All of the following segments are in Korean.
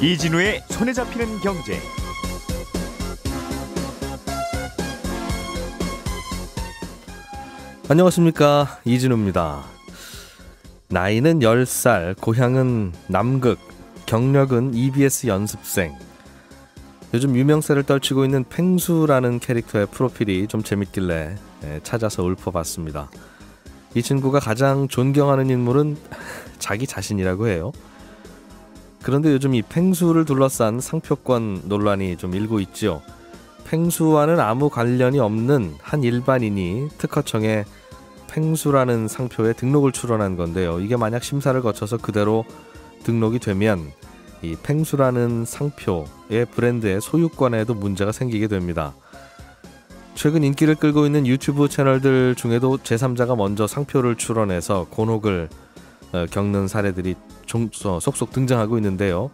이진우의 손에 잡히는 경제. 안녕하십니까, 이진우입니다. 나이는 10살, 고향은 남극, 경력은 EBS 연습생. 요즘 유명세를 떨치고 있는 펭수라는 캐릭터의 프로필이 좀 재밌길래 찾아서 읊어봤습니다. 이 친구가 가장 존경하는 인물은 자기 자신이라고 해요. 그런데 요즘 이 펭수를 둘러싼 상표권 논란이 좀 일고 있죠. 펭수와는 아무 관련이 없는 한 일반인이 특허청에 펭수라는 상표에 등록을 출원한 건데요. 이게 만약 심사를 거쳐서 그대로 등록이 되면 이 펭수라는 상표의 브랜드의 소유권에도 문제가 생기게 됩니다. 최근 인기를 끌고 있는 유튜브 채널들 중에도 제3자가 먼저 상표를 출원해서 곤혹을 겪는 사례들이 속속 등장하고 있는데요.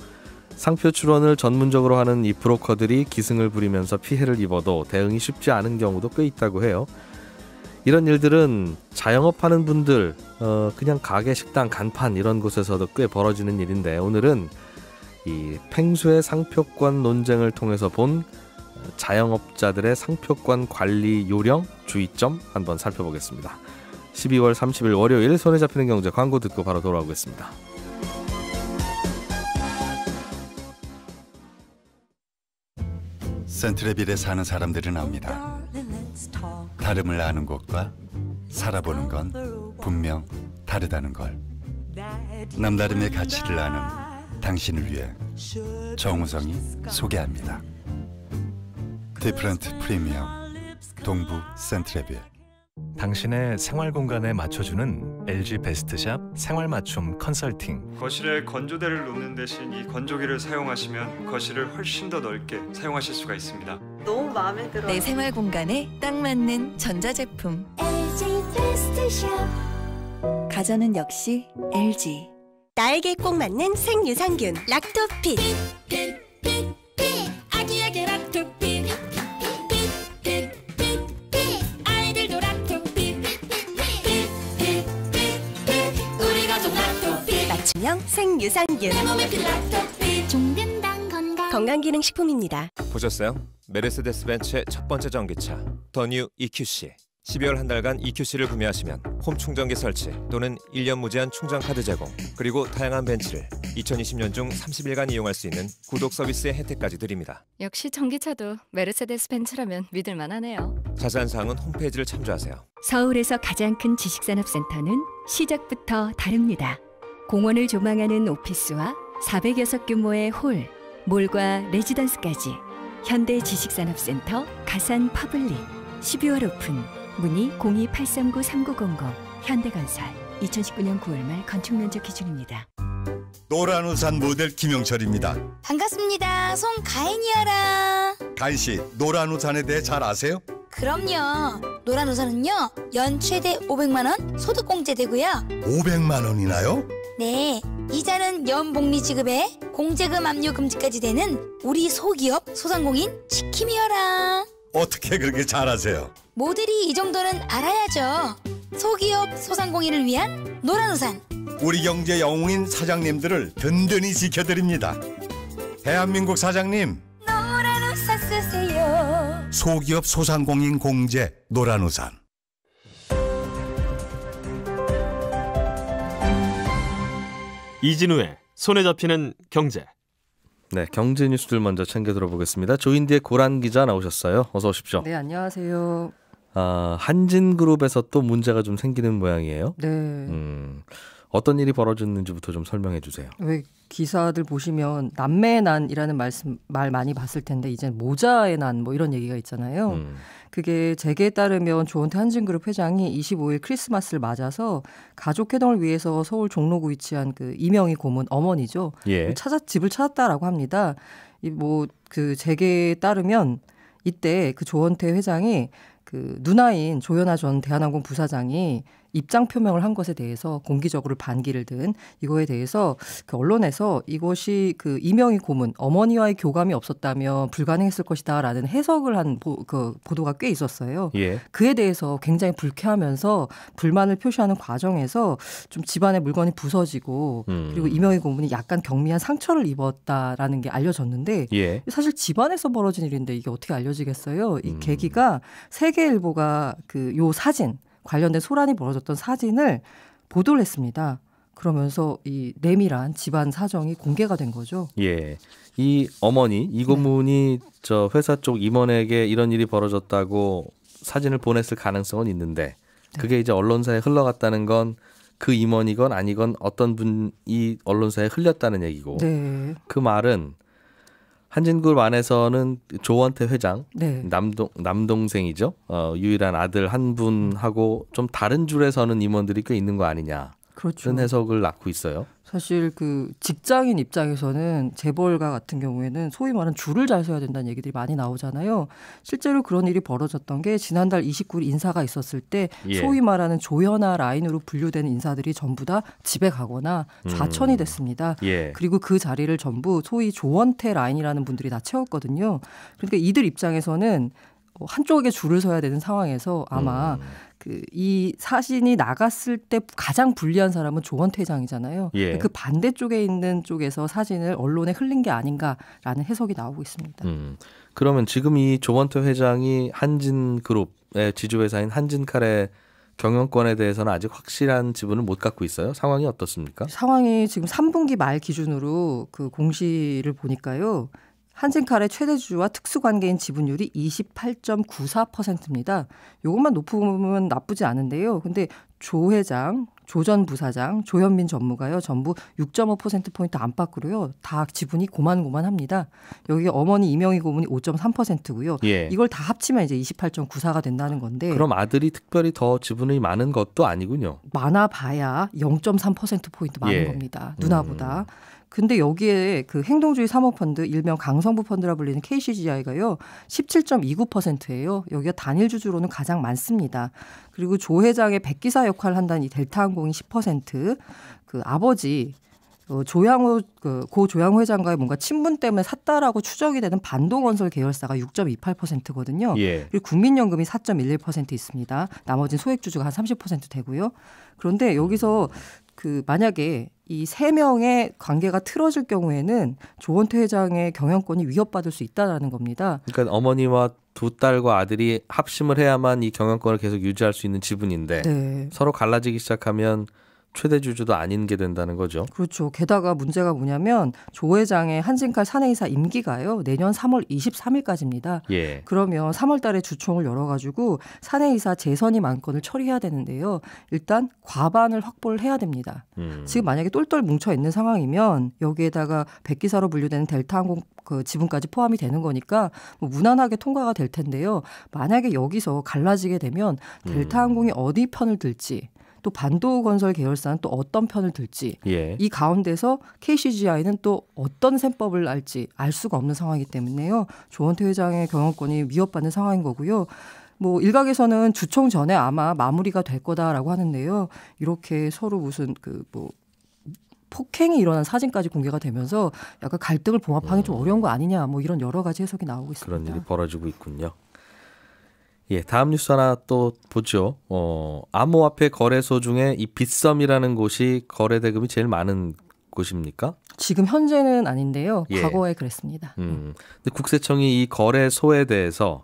상표 출원을 전문적으로 하는 이 브로커들이 기승을 부리면서 피해를 입어도 대응이 쉽지 않은 경우도 꽤 있다고 해요. 이런 일들은 자영업하는 분들, 그냥 가게, 식당, 간판 이런 곳에서도 꽤 벌어지는 일인데, 오늘은 이 펭수의 상표권 논쟁을 통해서 본 자영업자들의 상표권 관리 요령, 주의점 한번 살펴보겠습니다. 12월 30일 월요일 손에 잡히는 경제 광고 듣고 바로 돌아오겠습니다. 센트레빌에 사는 사람들은 압니다. 다름을 아는 것과 살아보는 건 분명 다르다는 걸. 남다름의 가치를 아는 당신을 위해 정우성이 소개합니다. 디프런트 프리미엄 동부 센트레빌. 당신의 생활 공간에 맞춰주는 LG 베스트샵 생활 맞춤 컨설팅. 거실에 건조대를 놓는 대신 이 건조기를 사용하시면 거실을 훨씬 더 넓게 사용하실 수가 있습니다. 너무 마음에 들어요. 내 생활 공간에 딱 맞는 전자제품. LG 베스트샵. 가전은 역시 LG. 나에게 꼭 맞는 생유산균 락토핏. 아기에게 락토핏. 아이들도 락토핏. 우리 가족 락토핏. 맞춤형 생유산균. 내 몸에 필 락토핏. 종근당 건강기능식품입니다. 보셨어요? 메르세데스 벤츠의 첫 번째 전기차 더 뉴 EQC. 12월 한 달간 EQC를 구매하시면 홈 충전기 설치 또는 1년 무제한 충전 카드 제공, 그리고 다양한 벤츠를 2020년 중 30일간 이용할 수 있는 구독 서비스의 혜택까지 드립니다. 역시 전기차도 메르세데스 벤츠라면 믿을만하네요. 자세한 사항은 홈페이지를 참조하세요. 서울에서 가장 큰 지식산업센터는 시작부터 다릅니다. 공원을 조망하는 오피스와 400여석 규모의 홀, 몰과 레지던스까지 현대 지식산업센터 가산 퍼블릭. 12월 오픈. 문의 02-839-3900. 현대건설. 2019년 9월 말 건축면적 기준입니다. 노란 우산 모델 김영철입니다. 반갑습니다. 송가인이어라. 가인씨, 노란 우산에 대해 잘 아세요? 그럼요. 노란 우산은요, 연 최대 500만원 소득공제 되고요. 500만 원이나요? 네, 이자는 연복리 지급에 공제금 압류 금지까지 되는 우리 소기업 소상공인 지킴이어라. 어떻게 그렇게 잘 아세요? 모델이 이 정도는 알아야죠. 소기업 소상공인을 위한 노란 우산. 우리 경제 영웅인 사장님들을 든든히 지켜드립니다. 대한민국 사장님, 노란 우산 쓰세요. 소기업 소상공인 공제 노란 우산. 이진우의 손에 잡히는 경제. 네, 경제 뉴스들 먼저 챙겨 들어보겠습니다. 조인디의 고란 기자 나오셨어요. 어서 오십시오. 네, 안녕하세요. 한진그룹에서 또 문제가 좀 생기는 모양이에요. 네. 어떤 일이 벌어졌는지부터 좀 설명해 주세요. 왜 기사들 보시면 남매의 난이라는 말 많이 봤을 텐데 이젠 모자의 난 뭐 이런 얘기가 있잖아요. 그게 재계에 따르면 조원태 한진그룹 회장이 25일 크리스마스를 맞아서 가족회동을 위해서 서울 종로구 위치한 그 이명희 고문 어머니죠. 예. 집을 찾았다라고 합니다. 그 재계에 따르면 이때 그 조원태 회장이 그 누나인 조현아 전 대한항공 부사장이 입장 표명을 한 것에 대해서 공기적으로 반기를 든 이거에 대해서 그 언론에서 이것이 그 이명희 고문 어머니와의 교감이 없었다면 불가능했을 것이다라는 해석을 한 그 보도가 꽤 있었어요. 예. 그에 대해서 굉장히 불쾌하면서 불만을 표시하는 과정에서 좀 집안의 물건이 부서지고 그리고 이명희 고문이 약간 경미한 상처를 입었다라는 게 알려졌는데 예. 사실 집안에서 벌어진 일인데 이게 어떻게 알려지겠어요? 이 계기가 세계일보가 그 요 사진 관련된 소란이 벌어졌던 사진을 보도를 했습니다. 그러면서 이 내밀한 집안 사정이 공개가 된 거죠. 예. 이 어머니 이 고문이 저 회사 쪽 임원에게 이런 일이 벌어졌다고 사진을 보냈을 가능성은 있는데 그게 이제 언론사에 흘러갔다는 건 그 임원이건 아니건 어떤 분이 언론사에 흘렸다는 얘기고 네. 그 말은 한진그룹 안에서는 조원태 회장 네. 남동생이죠. 유일한 아들 한 분하고 좀 다른 줄에 서는 임원들이 꽤 있는 거 아니냐. 그렇죠. 그런 해석을 낳고 있어요. 사실 그 직장인 입장에서는 재벌가 같은 경우에는 소위 말하는 줄을 잘 서야 된다는 얘기들이 많이 나오잖아요. 실제로 그런 일이 벌어졌던 게 지난달 29일 인사가 있었을 때 예. 소위 말하는 조현아 라인으로 분류되는 인사들이 전부 다 집에 가거나 좌천이 됐습니다. 예. 그리고 그 자리를 전부 소위 조원태 라인이라는 분들이 다 채웠거든요. 그러니까 이들 입장에서는 한쪽에 줄을 서야 되는 상황에서 아마 이 사진이 나갔을 때 가장 불리한 사람은 조원태 회장이잖아요. 예. 그 반대쪽에 있는 쪽에서 사진을 언론에 흘린 게 아닌가라는 해석이 나오고 있습니다. 그러면 지금 이 조원태 회장이 한진그룹의 지주회사인 한진칼의 경영권에 대해서는 아직 확실한 지분을 못 갖고 있어요. 상황이 어떻습니까? 상황이 지금 3분기 말 기준으로 그 공시를 보니까요. 한진칼의 최대 주주와 특수관계인 지분율이 28.94%입니다. 이것만 높으면 나쁘지 않은데요. 근데 조 회장, 조 전 부사장, 조현민 전무가요. 전부 6.5%포인트 안팎으로요. 다 지분이 고만고만합니다. 여기 어머니 이명희 고문이 5.3%고요. 예. 이걸 다 합치면 이제 28.94가 된다는 건데. 그럼 아들이 특별히 더 지분이 많은 것도 아니군요. 많아봐야 0.3%포인트 많은 예. 겁니다. 누나보다. 근데 여기에 그 행동주의 사모펀드 일명 강성부 펀드라 불리는 KCGI가요. 17.29%예요. 여기가 단일 주주로는 가장 많습니다. 그리고 조 회장의 백기사 역할을 한다는 이 델타항공이 10%, 그 아버지 조양호 고 조양호 회장과의 뭔가 친분 때문에 샀다라고 추정이 되는 반도건설 계열사가 6.28%거든요. 예. 그리고 국민연금이 4.11% 있습니다. 나머지는 소액주주가 한 30% 되고요. 그런데 여기서 그 만약에 이 세 명의 관계가 틀어질 경우에는 조원태 회장의 경영권이 위협받을 수 있다라는 겁니다. 그러니까 어머니와 두 딸과 아들이 합심을 해야만 이 경영권을 계속 유지할 수 있는 지분인데 네. 서로 갈라지기 시작하면 최대 주주도 아닌 게 된다는 거죠. 그렇죠. 게다가 문제가 뭐냐면 조 회장의 한진칼 사내이사 임기가요. 내년 3월 23일까지입니다. 예. 그러면 3월 달에 주총을 열어가지고 사내이사 재선임 안건을 처리해야 되는데요. 일단 과반을 확보를 해야 됩니다. 지금 만약에 똘똘 뭉쳐있는 상황이면 여기에다가 백기사로 분류되는 델타항공 그 지분까지 포함이 되는 거니까 뭐 무난하게 통과가 될 텐데요. 만약에 여기서 갈라지게 되면 델타항공이 어디 편을 들지 또 반도건설 계열사는 또 어떤 편을 들지 예. 이 가운데서 KCGI는 또 어떤 셈법을 알지 알 수가 없는 상황이기 때문에요. 조원태 회장의 경영권이 위협받는 상황인 거고요. 뭐 일각에서는 주총 전에 아마 마무리가 될 거다라고 하는데요. 이렇게 서로 무슨 그 뭐 폭행이 일어난 사진까지 공개가 되면서 약간 갈등을 봉합하기 좀 어려운 거 아니냐 뭐 이런 여러 가지 해석이 나오고 있습니다. 그런 일이 벌어지고 있군요. 예, 다음 뉴스 하나 또 보죠. 암호화폐 거래소 중에 이 빗썸이라는 곳이 거래 대금이 제일 많은 곳입니까? 지금 현재는 아닌데요. 예. 과거에 그랬습니다. 근데 국세청이 이 거래소에 대해서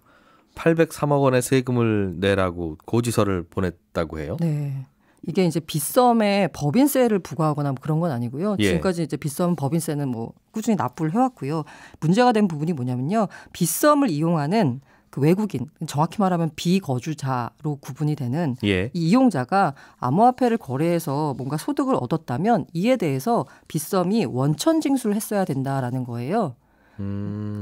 803억 원의 세금을 내라고 고지서를 보냈다고 해요. 네. 이게 이제 빗썸에 법인세를 부과하거나 뭐 그런 건 아니고요. 예. 지금까지 이제 빗썸 법인세는 뭐 꾸준히 납부를 해왔고요. 문제가 된 부분이 뭐냐면요. 빗썸을 이용하는 그 외국인, 정확히 말하면 비거주자로 구분이 되는 예. 이 이용자가 암호화폐를 거래해서 뭔가 소득을 얻었다면 이에 대해서 빗썸이 원천 징수를 했어야 된다라는 거예요.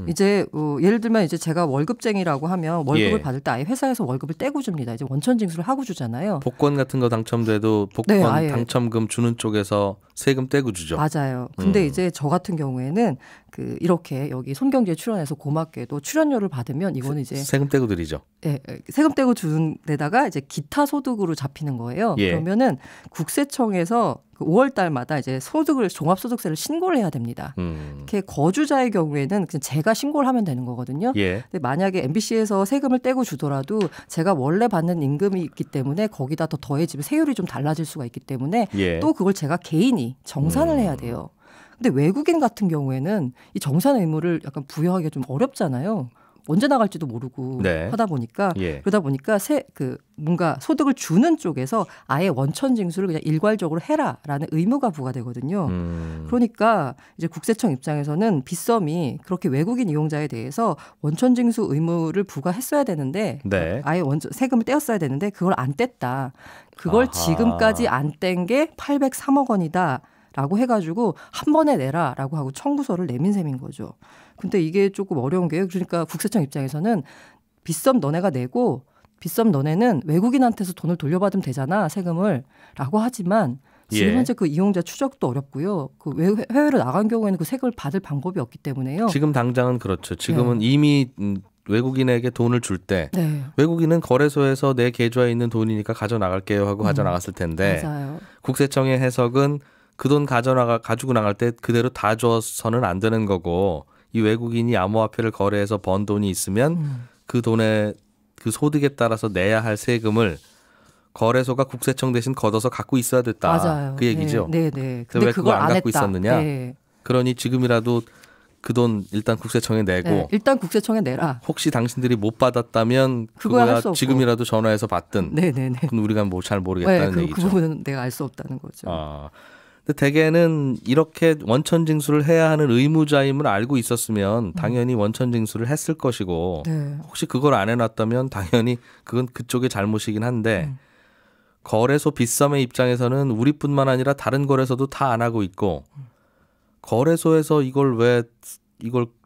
이제 예를 들면 이제 제가 월급쟁이라고 하면 월급을 예. 받을 때 아예 회사에서 월급을 떼고 줍니다. 이제 원천 징수를 하고 주잖아요. 복권 같은 거 당첨돼도 복권 네, 아예. 당첨금 주는 쪽에서 세금 떼고 주죠. 맞아요. 근데 이제 저 같은 경우에는 그 이렇게 여기 손경제에 출연해서 고맙게도 출연료를 받으면 이거는 이제 세금 떼고 드리죠. 예, 세금 떼고 주는 데다가 이제 기타 소득으로 잡히는 거예요. 예. 그러면은 국세청에서 그 5월 달마다 이제 소득을 종합소득세를 신고를 해야 됩니다. 이렇게 거주자의 경우에는 그냥 제가 신고를 하면 되는 거거든요. 예. 근데 만약에 MBC에서 세금을 떼고 주더라도 제가 원래 받는 임금이 있기 때문에 거기다 더 더해지면 세율이 좀 달라질 수가 있기 때문에 예. 또 그걸 제가 개인이 정산을 해야 돼요. 근데 외국인 같은 경우에는 이 정산 의무를 약간 부여하기가 좀 어렵잖아요. 언제 나갈지도 모르고 네. 하다 보니까 예. 그러다 보니까 뭔가 소득을 주는 쪽에서 아예 원천 징수를 그냥 일괄적으로 해라라는 의무가 부과되거든요. 그러니까 이제 국세청 입장에서는 빗썸이 그렇게 외국인 이용자에 대해서 원천 징수 의무를 부과했어야 되는데 네. 아예 세금을 떼었어야 되는데 그걸 안 뗐다. 그걸 아하. 지금까지 안 뗀 게 803억 원이다. 라고 해가지고 한 번에 내라라고 하고 청구서를 내민 셈인 거죠. 근데 이게 조금 어려운 게요. 그러니까 국세청 입장에서는 빗썸 너네가 내고 빗썸 너네는 외국인한테서 돈을 돌려받으면 되잖아 세금을 라고 하지만 지금 예. 현재 그 이용자 추적도 어렵고요. 그 해외로 나간 경우에는 그 세금을 받을 방법이 없기 때문에요. 지금 당장은 그렇죠. 지금은 이미 외국인에게 돈을 줄 때 외국인은 거래소에서 내 계좌에 있는 돈이니까 가져나갈게요 하고 가져나갔을 텐데 맞아요. 국세청의 해석은 그 돈 가지고 나갈 때 그대로 다 줘서는 안 되는 거고 이 외국인이 암호화폐를 거래해서 번 돈이 있으면 그 돈의 그 소득에 따라서 내야 할 세금을 거래소가 국세청 대신 걷어서 갖고 있어야 됐다. 맞아요. 그 얘기죠. 네. 근데 왜 그걸 안 갖고 했다. 있었느냐. 네. 그러니 지금이라도 그 돈 일단 국세청에 내고 네, 일단 국세청에 내라. 혹시 당신들이 못 받았다면 그거야 지금이라도 전화해서 받든. 네네네. 그건 우리가 뭐 잘 모르겠다는 네, 얘기죠. 그 부분은 내가 알 수 없다는 거죠. 근데 대개는 이렇게 원천 징수를 해야 하는 의무자임을 알고 있었으면 당연히 원천 징수를 했을 것이고 혹시 그걸 안 해놨다면 당연히 그건 그쪽의 잘못이긴 한데 거래소 빗썸의 입장에서는 우리뿐만 아니라 다른 거래소도 다 안 하고 있고 거래소에서 이걸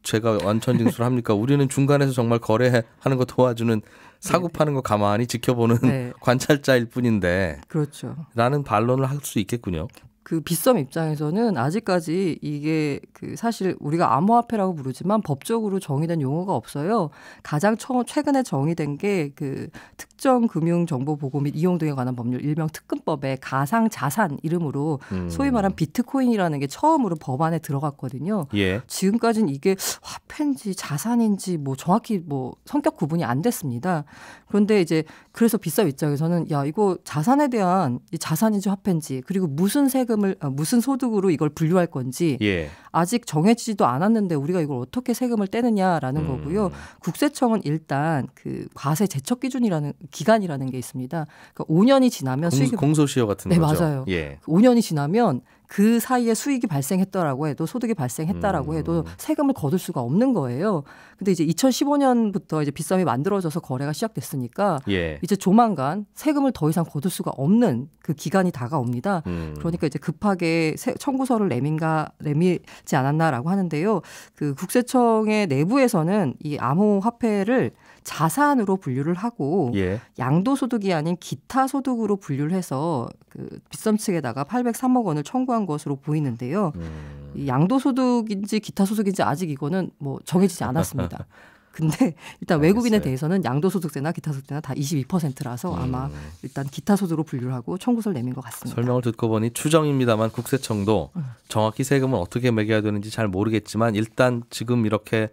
제가 원천 징수를 합니까? 우리는 중간에서 정말 거래하는 거 도와주는 사고 파는 거 가만히 지켜보는 관찰자일 뿐인데 그렇죠. 라는 반론을 할 수 있겠군요. 그 빗썸 입장에서는 아직까지 이게 그 사실 우리가 암호화폐라고 부르지만 법적으로 정의된 용어가 없어요. 가장 최근에 정의된 게 그 특정 금융 정보 보고 및 이용 등에 관한 법률 일명 특근법의 가상 자산 이름으로 소위 말한 비트코인이라는 게 처음으로 법안에 들어갔거든요. 예. 지금까지는 이게 화폐인지 자산인지 뭐 정확히 뭐 성격 구분이 안 됐습니다. 그런데 이제 그래서 빗썸 입장에서는 야 이거 자산에 대한 자산인지 화폐인지 그리고 무슨 무슨 소득으로 이걸 분류할 건지 아직 정해지지도 않았는데 우리가 이걸 어떻게 세금을 떼느냐라는 거고요. 국세청은 일단 그 과세 제척 기간이라는 게 있습니다. 그러니까 5년이 지나면 수익이 공소시효 같은 거죠. 네, 맞아요. 5년이 지나면 그 사이에 수익이 발생했더라고 해도 소득이 발생했다라고 해도 세금을 거둘 수가 없는 거예요. 근데 이제 2015년부터 이제 빗썸이 만들어져서 거래가 시작됐으니까 이제 조만간 세금을 더 이상 거둘 수가 없는 그 기간이 다가옵니다. 그러니까 이제 급하게 청구서를 내밀지 않았나라고 하는데요. 그 국세청의 내부에서는 이 암호화폐를 자산으로 분류를 하고 양도소득이 아닌 기타 소득으로 분류를 해서 그 빗썸 측에다가 803억 원을 청구한 것으로 보이는데요. 이 양도소득인지 기타 소득인지 아직 이거는 뭐 정해지지 않았습니다. 근데 일단 외국인에 대해서는 양도소득세나 기타 소득세나 다 22%라서 아마 일단 기타 소득으로 분류를 하고 청구서를 내민 것 같습니다. 설명을 듣고 보니 추정입니다만 국세청도 정확히 세금을 어떻게 매겨야 되는지 잘 모르겠지만 일단 지금 이렇게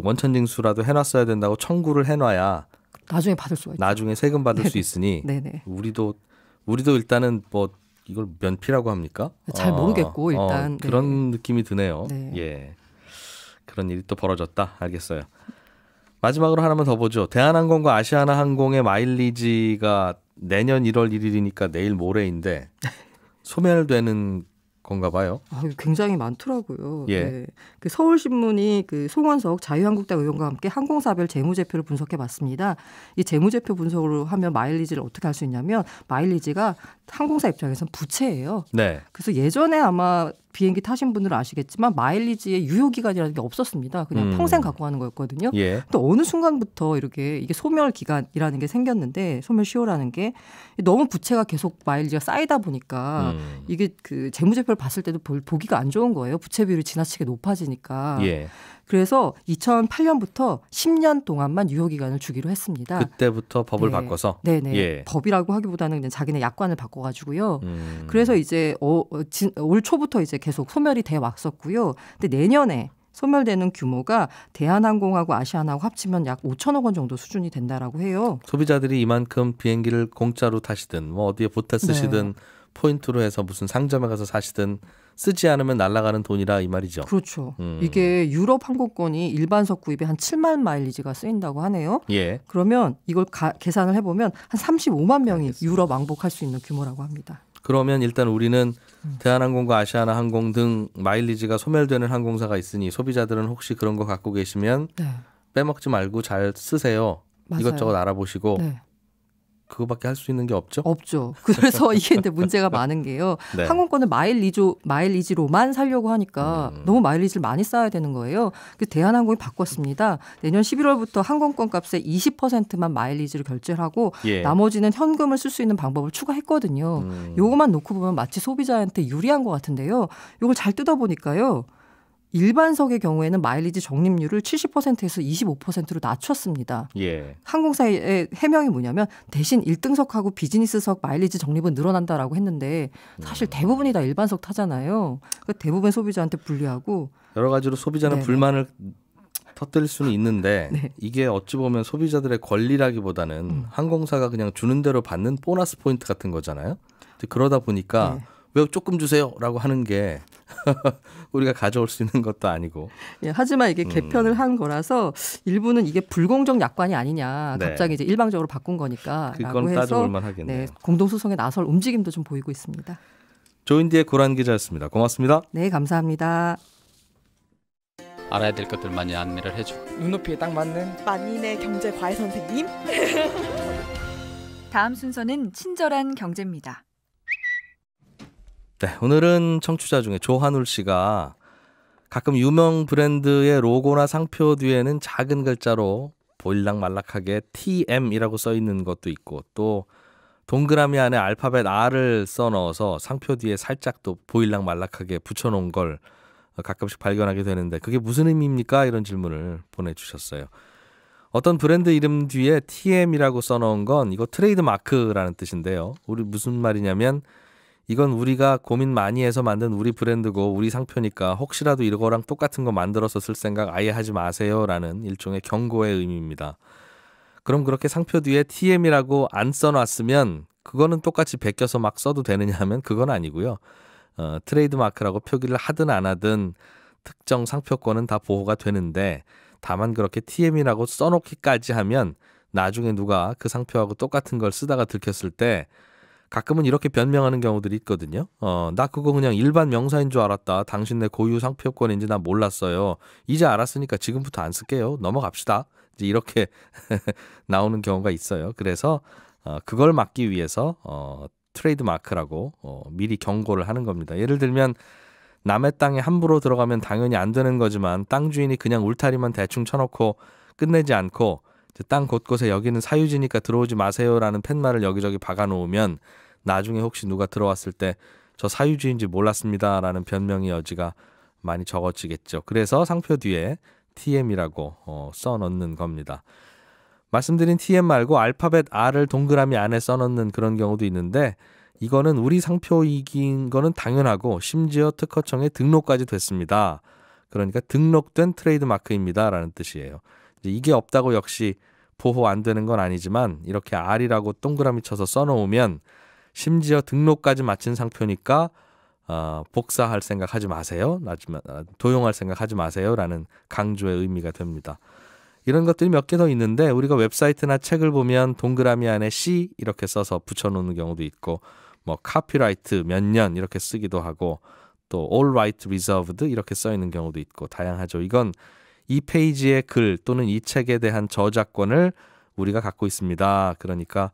원천징수라도 해놨어야 된다고 청구를 해놔야 나중에 받을 수가 있죠. 나중에 세금 받을 수 있으니 우리도 일단은 뭐 이걸 면피라고 합니까? 잘 모르겠고 일단 그런 느낌이 드네요. 예, 그런 일이 또 벌어졌다. 알겠어요. 마지막으로 하나만 더 보죠. 대한항공과 아시아나항공의 마일리지가 내년 1월 1일이니까 내일 모레인데 소멸되는 건가 봐요. 굉장히 많더라고요. 그 서울신문이 그 송원석 자유한국당 의원과 함께 항공사별 재무제표를 분석해봤습니다. 이 재무제표 분석으로 하면 마일리지를 어떻게 할 수 있냐면 마일리지가 항공사 입장에서는 부채예요. 그래서 예전에 아마 비행기 타신 분들은 아시겠지만 마일리지의 유효기간이라는 게 없었습니다. 그냥 평생 갖고 가는 거였거든요. 예. 또 어느 순간부터 이게 소멸기간이라는 게 생겼는데 소멸시효라는 게 너무 부채가 계속 마일리지가 쌓이다 보니까 이게 그 재무제표를 봤을 때도 보기가 안 좋은 거예요. 부채 비율이 지나치게 높아지니까. 예. 그래서 2008년부터 10년 동안만 유효기간을 주기로 했습니다. 그때부터 법을 바꿔서? 네네. 예. 법이라고 하기보다는 그냥 자기네 약관을 바꿔가지고요. 그래서 이제 올 초부터 이제 계속 소멸이 돼 왔었고요. 근데 내년에 소멸되는 규모가 대한항공하고 아시아나하고 합치면 약 5천억 원 정도 수준이 된다라고 해요. 소비자들이 이만큼 비행기를 공짜로 타시든 뭐 어디에 보태 쓰시든 포인트로 해서 무슨 상점에 가서 사시든 쓰지 않으면 날아가는 돈이라 이 말이죠. 그렇죠. 이게 유럽 항공권이 일반석 구입에 한 7만 마일리지가 쓰인다고 하네요. 예. 그러면 이걸 계산을 해보면 한 35만 명이 유럽 왕복할 수 있는 규모라고 합니다. 그러면 일단 우리는 대한항공과 아시아나 항공 등 마일리지가 소멸되는 항공사가 있으니 소비자들은 혹시 그런 거 갖고 계시면 빼먹지 말고 잘 쓰세요. 맞아요. 이것저것 알아보시고. 네. 그거밖에 할 수 있는 게 없죠? 없죠. 그래서 이게 근데 문제가 많은 게요. 네. 항공권을 마일리지로만 살려고 하니까 너무 마일리지를 많이 쌓아야 되는 거예요. 그래서 대한항공이 바꿨습니다. 내년 11월부터 항공권 값의 20%만 마일리지를 결제하고 나머지는 현금을 쓸 수 있는 방법을 추가했거든요. 요것만 놓고 보면 마치 소비자한테 유리한 것 같은데요. 요걸 잘 뜯어보니까요. 일반석의 경우에는 마일리지 적립률을 70%에서 25%로 낮췄습니다. 예. 항공사의 해명이 뭐냐면 대신 1등석하고 비즈니스석 마일리지 적립은 늘어난다라고 했는데 사실 대부분이 다 일반석 타잖아요. 그러니까 대부분 소비자한테 불리하고 여러 가지로 소비자는 불만을 터뜨릴 수는 있는데 이게 어찌 보면 소비자들의 권리라기보다는 항공사가 그냥 주는 대로 받는 보너스 포인트 같은 거잖아요. 그러다 보니까 왜 조금 주세요라고 하는 게 우리가 가져올 수 있는 것도 아니고. 예, 하지만 이게 개편을 한 거라서 일부는 이게 불공정 약관이 아니냐. 갑자기 이제 일방적으로 바꾼 거니까라고 해서 따져볼 만하겠네요. 공동소송에 나설 움직임도 좀 보이고 있습니다. 조인디의 고란 기자였습니다. 고맙습니다. 네, 감사합니다. 알아야 될 것들 많이 안내를 해주고 눈높이에 딱 맞는 만인의 경제 과외 선생님. 다음 순서는 친절한 경제입니다. 네, 오늘은 청취자 중에 조한울 씨가 가끔 유명 브랜드의 로고나 상표 뒤에는 작은 글자로 보일락말락하게 TM이라고 써 있는 것도 있고 또 동그라미 안에 알파벳 R을 써 넣어서 상표 뒤에 살짝 또 보일락말락하게 붙여놓은 걸 가끔씩 발견하게 되는데 그게 무슨 의미입니까? 이런 질문을 보내주셨어요. 어떤 브랜드 이름 뒤에 TM이라고 써놓은 건 이거 트레이드 마크라는 뜻인데요. 우리 무슨 말이냐면 이건 우리가 고민 많이 해서 만든 우리 브랜드고 우리 상표니까 혹시라도 이거랑 똑같은 거 만들어서 쓸 생각 아예 하지 마세요라는 일종의 경고의 의미입니다. 그럼 그렇게 상표 뒤에 TM이라고 안 써놨으면 그거는 똑같이 베껴서 막 써도 되느냐 하면 그건 아니고요. 트레이드 마크라고 표기를 하든 안 하든 특정 상표권은 다 보호가 되는데 다만 그렇게 TM이라고 써놓기까지 하면 나중에 누가 그 상표하고 똑같은 걸 쓰다가 들켰을 때 가끔은 이렇게 변명하는 경우들이 있거든요. 나 그거 그냥 일반 명사인 줄 알았다. 당신네 고유 상표권인지 나 몰랐어요. 이제 알았으니까 지금부터 안 쓸게요. 넘어갑시다. 이제 이렇게 나오는 경우가 있어요. 그래서 그걸 막기 위해서 트레이드 마크라고 미리 경고를 하는 겁니다. 예를 들면 남의 땅에 함부로 들어가면 당연히 안 되는 거지만 땅 주인이 그냥 울타리만 대충 쳐놓고 끝내지 않고 땅 곳곳에 여기는 사유지니까 들어오지 마세요라는 팻말을 여기저기 박아놓으면 나중에 혹시 누가 들어왔을 때 저 사유지인지 몰랐습니다라는 변명의 여지가 많이 적어지겠죠. 그래서 상표 뒤에 TM이라고 써놓는 겁니다. 말씀드린 TM 말고 알파벳 R을 동그라미 안에 써놓는 그런 경우도 있는데 이거는 우리 상표이긴 거는 당연하고 심지어 특허청에 등록까지 됐습니다. 그러니까 등록된 트레이드 마크입니다라는 뜻이에요. 이게 없다고 역시 보호 안 되는 건 아니지만 이렇게 R이라고 동그라미 쳐서 써놓으면 심지어 등록까지 마친 상표니까 복사할 생각 하지 마세요. 도용할 생각 하지 마세요라는 강조의 의미가 됩니다. 이런 것들이 몇 개 더 있는데 우리가 웹사이트나 책을 보면 동그라미 안에 C 이렇게 써서 붙여놓는 경우도 있고 뭐 카피라이트 몇 년 이렇게 쓰기도 하고 또 all right reserved 이렇게 써 있는 경우도 있고 다양하죠. 이건 이 페이지의 글 또는 이 책에 대한 저작권을 우리가 갖고 있습니다. 그러니까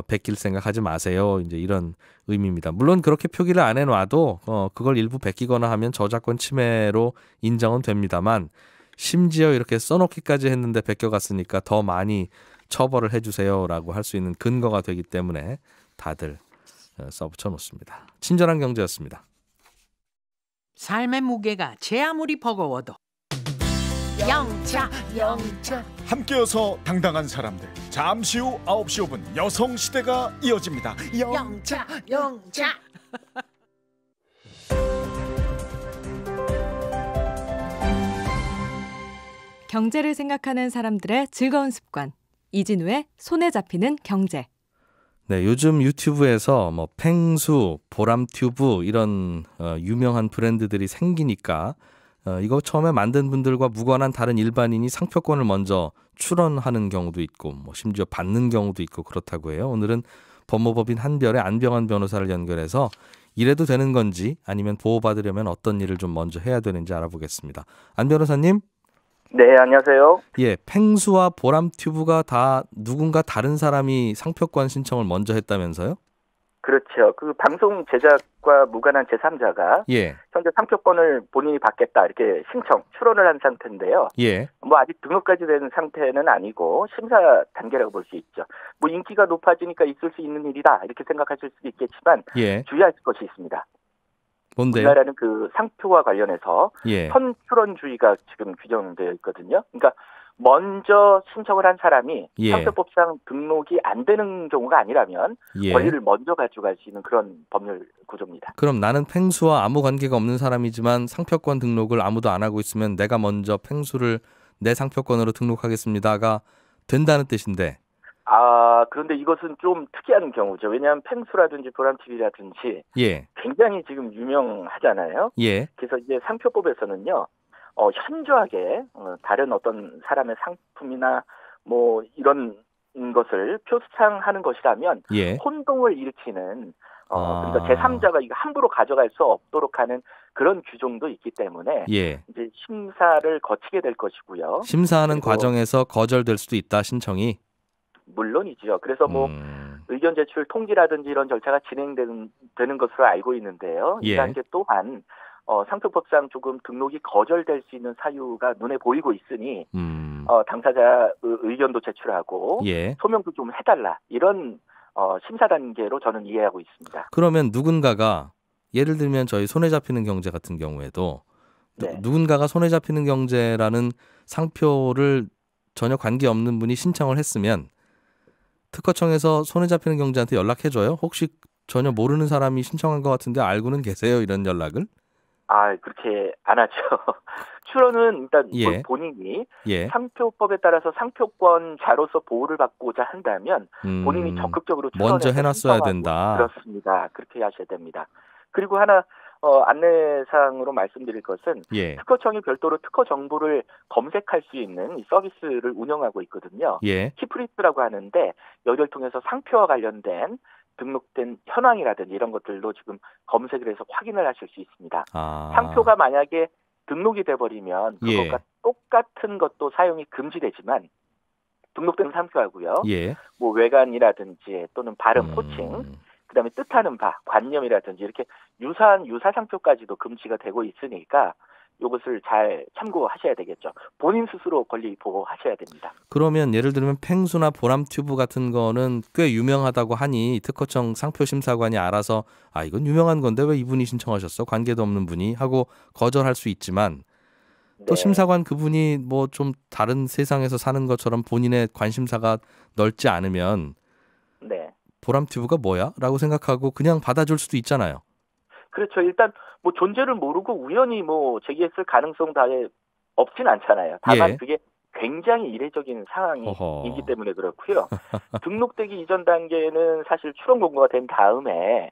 베낄 생각하지 마세요. 이제 이런 의미입니다. 물론 그렇게 표기를 안 해놔도 그걸 일부 베끼거나 하면 저작권 침해로 인정은 됩니다만 심지어 이렇게 써놓기까지 했는데 베껴갔으니까 더 많이 처벌을 해주세요라고 할 수 있는 근거가 되기 때문에 다들 써붙여 놓습니다. 친절한 경제였습니다. 삶의 무게가 제 아무리 버거워도 영차 함께여서 당당한 사람들. 잠시 후 9시 5분 여성시대가 이어집니다. 영차 경제를 생각하는 사람들의 즐거운 습관. 이진우의 손에 잡히는 경제. 네, 요즘 유튜브에서 뭐 펭수, 보람튜브 이런 유명한 브랜드들이 생기니까 이거 처음에 만든 분들과 무관한 다른 일반인이 상표권을 먼저 출원하는 경우도 있고 뭐 심지어 받는 경우도 있고 그렇다고 해요. 오늘은 법무법인 한별의 안병환 변호사를 연결해서 이래도 되는 건지 아니면 보호받으려면 어떤 일을 좀 먼저 해야 되는지 알아보겠습니다. 안 변호사님? 네, 안녕하세요. 예, 펭수와 보람튜브가 다 누군가 다른 사람이 상표권 신청을 먼저 했다면서요? 그렇죠. 그 방송 제작과 무관한 제3자가 예. 현재 상표권을 본인이 받겠다 이렇게 신청, 출원을 한 상태인데요. 예. 뭐 아직 등록까지 된 상태는 아니고 심사 단계라고 볼 수 있죠. 뭐 인기가 높아지니까 있을 수 있는 일이다 이렇게 생각하실 수도 있겠지만 예. 주의할 것이 있습니다. 뭔데요? 우리나라는 그 상표와 관련해서 예. 선출원주의가 지금 규정되어 있거든요. 그러니까 먼저 신청을 한 사람이 예. 상표법상 등록이 안 되는 경우가 아니라면 예. 권리를 먼저 가져갈 수 있는 그런 법률 구조입니다. 그럼 나는 펭수와 아무 관계가 없는 사람이지만 상표권 등록을 아무도 안 하고 있으면 내가 먼저 펭수를 내 상표권으로 등록하겠습니다가 된다는 뜻인데. 그런데 이것은 좀 특이한 경우죠. 왜냐하면 펭수라든지 보람TV라든지 예. 굉장히 지금 유명하잖아요. 예. 그래서 이제 상표법에서는요. 현저하게 다른 어떤 사람의 상품이나 뭐 이런 것을 표창하는 것이라면 예. 혼동을 일으키는 그러니까 제3자가 이거 함부로 가져갈 수 없도록 하는 그런 규정도 있기 때문에 예. 이제 심사를 거치게 될 것이고요. 심사하는 과정에서 거절될 수도 있다, 신청이. 물론이죠. 그래서 뭐 의견 제출 통지라든지 이런 절차가 진행되는 것으로 알고 있는데요. 예. 이 단계 또한 상표법상 조금 등록이 거절될 수 있는 사유가 눈에 보이고 있으니 당사자 의견도 제출하고 예. 소명도 좀 해달라 이런 심사 단계로 저는 이해하고 있습니다. 그러면 누군가가 예를 들면 저희 손에 잡히는 경제 같은 경우에도 네. 누군가가 손에 잡히는 경제라는 상표를 전혀 관계없는 분이 신청을 했으면 특허청에서 손에 잡히는 경제한테 연락해줘요? 혹시 전혀 모르는 사람이 신청한 것 같은데 알고는 계세요? 이런 연락을? 그렇게 안 하죠. 출원은 일단 예. 본인이 예. 상표법에 따라서 상표권자로서 보호를 받고자 한다면 본인이 적극적으로 먼저 해놨어야 신청하고. 된다. 그렇습니다. 그렇게 하셔야 됩니다. 그리고 하나 안내사항으로 말씀드릴 것은 예. 특허청이 별도로 특허 정보를 검색할 수 있는 이 서비스를 운영하고 있거든요. 예. 키프리스라고 하는데 여기를 통해서 상표와 관련된 등록된 현황이라든지 이런 것들도 지금 검색을 해서 확인을 하실 수 있습니다. 상표가 만약에 등록이 돼버리면 그것과 똑같은 것도 사용이 금지되지만 등록된 상표하고요. 예. 뭐 외관이라든지 또는 발음, 호칭, 그다음에 뜻하는 바, 관념이라든지 이렇게 유사한 유사 상표까지도 금지가 되고 있으니까 이것을 잘 참고하셔야 되겠죠. 본인 스스로 권리 보호하셔야 됩니다. 그러면 예를 들면 펭수나 보람튜브 같은 거는 꽤 유명하다고 하니 특허청 상표심사관이 알아서 이건 유명한 건데 왜 이분이 신청하셨어? 관계도 없는 분이 하고 거절할 수 있지만 또 심사관 그분이 뭐 좀 다른 세상에서 사는 것처럼 본인의 관심사가 넓지 않으면 보람튜브가 뭐야? 라고 생각하고 그냥 받아줄 수도 있잖아요. 그렇죠. 일단 뭐 존재를 모르고 우연히 뭐 제기했을 가능성 다 없진 않잖아요. 다만 그게 굉장히 이례적인 상황이기 때문에 그렇고요. 등록되기 이전 단계는 사실 출원 공고가 된 다음에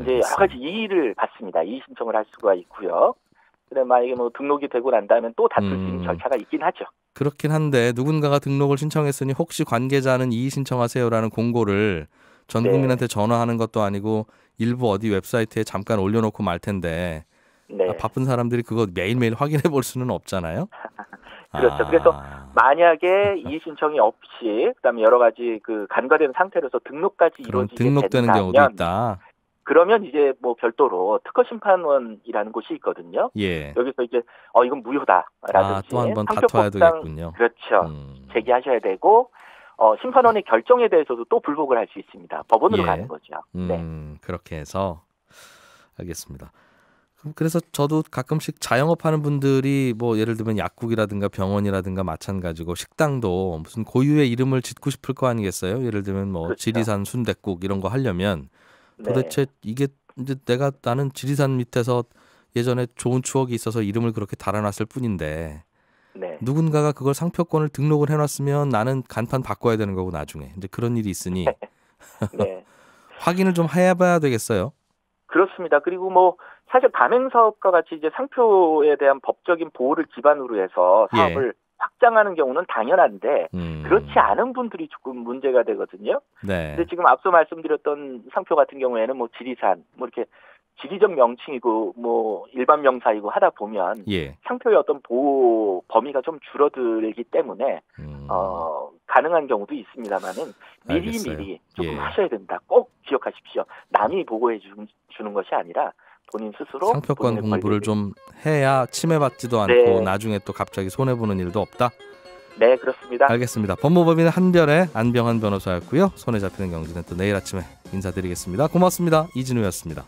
이제 여러 가지 이의를 받습니다. 이의 신청을 할 수가 있고요. 근데 만약에 뭐 등록이 되고 난 다음에 또 다툴 수 있는 절차가 있긴 하죠. 그렇긴 한데 누군가가 등록을 신청했으니 혹시 관계자는 이의 신청하세요라는 공고를 전 국민한테 전화하는 것도 아니고 일부 어디 웹사이트에 잠깐 올려놓고 말 텐데 바쁜 사람들이 그거 매일매일 확인해 볼 수는 없잖아요. 그렇죠. 그래서 만약에 이의 신청이 없이 그다음에 여러 가지 그 간과된 상태로서 등록까지 이루어지게 등록되는 된다면 경우도 있다. 그러면 이제 뭐 별도로 특허심판원이라는 곳이 있거든요. 예. 여기서 이제 이건 무효다라든지 또 한 번 다퉈야 되겠군요. 그렇죠. 제기하셔야 되고 심판원의 결정에 대해서도 또 불복을 할 수 있습니다. 법원으로 가는 거죠. 네. 그렇게 해서 알겠습니다. 그래서 저도 가끔씩 자영업하는 분들이 뭐 예를 들면 약국이라든가 병원이라든가 마찬가지고 식당도 무슨 고유의 이름을 짓고 싶을 거 아니겠어요? 예를 들면 뭐 그렇죠. 지리산 순댓국 이런 거 하려면 도대체 이게 이제 나는 지리산 밑에서 예전에 좋은 추억이 있어서 이름을 그렇게 달아놨을 뿐인데 누군가가 그걸 상표권을 등록을 해놨으면 나는 간판 바꿔야 되는 거고 나중에 이제 그런 일이 있으니 확인을 좀 해봐야 되겠어요. 그렇습니다. 그리고 뭐 사실 가맹사업과 같이 이제 상표에 대한 법적인 보호를 기반으로 해서 사업을 확장하는 경우는 당연한데 그렇지 않은 분들이 조금 문제가 되거든요. 네. 근데 지금 앞서 말씀드렸던 상표 같은 경우에는 뭐 지리산 뭐 이렇게 지리적 명칭이고 뭐 일반 명사이고 하다 보면 상표의 어떤 보호 범위가 좀 줄어들기 때문에 가능한 경우도 있습니다만은 미리 조금 하셔야 된다. 꼭 기억하십시오. 남이 보고해 주는 것이 아니라 본인 스스로 상표권 공부를 좀 해야 침해받지도 않고 나중에 또 갑자기 손해보는 일도 없다. 네, 그렇습니다. 알겠습니다. 법무법인 한별의 안병환 변호사였고요. 손에 잡히는 경제는 또 내일 아침에 인사드리겠습니다. 고맙습니다. 이진우였습니다.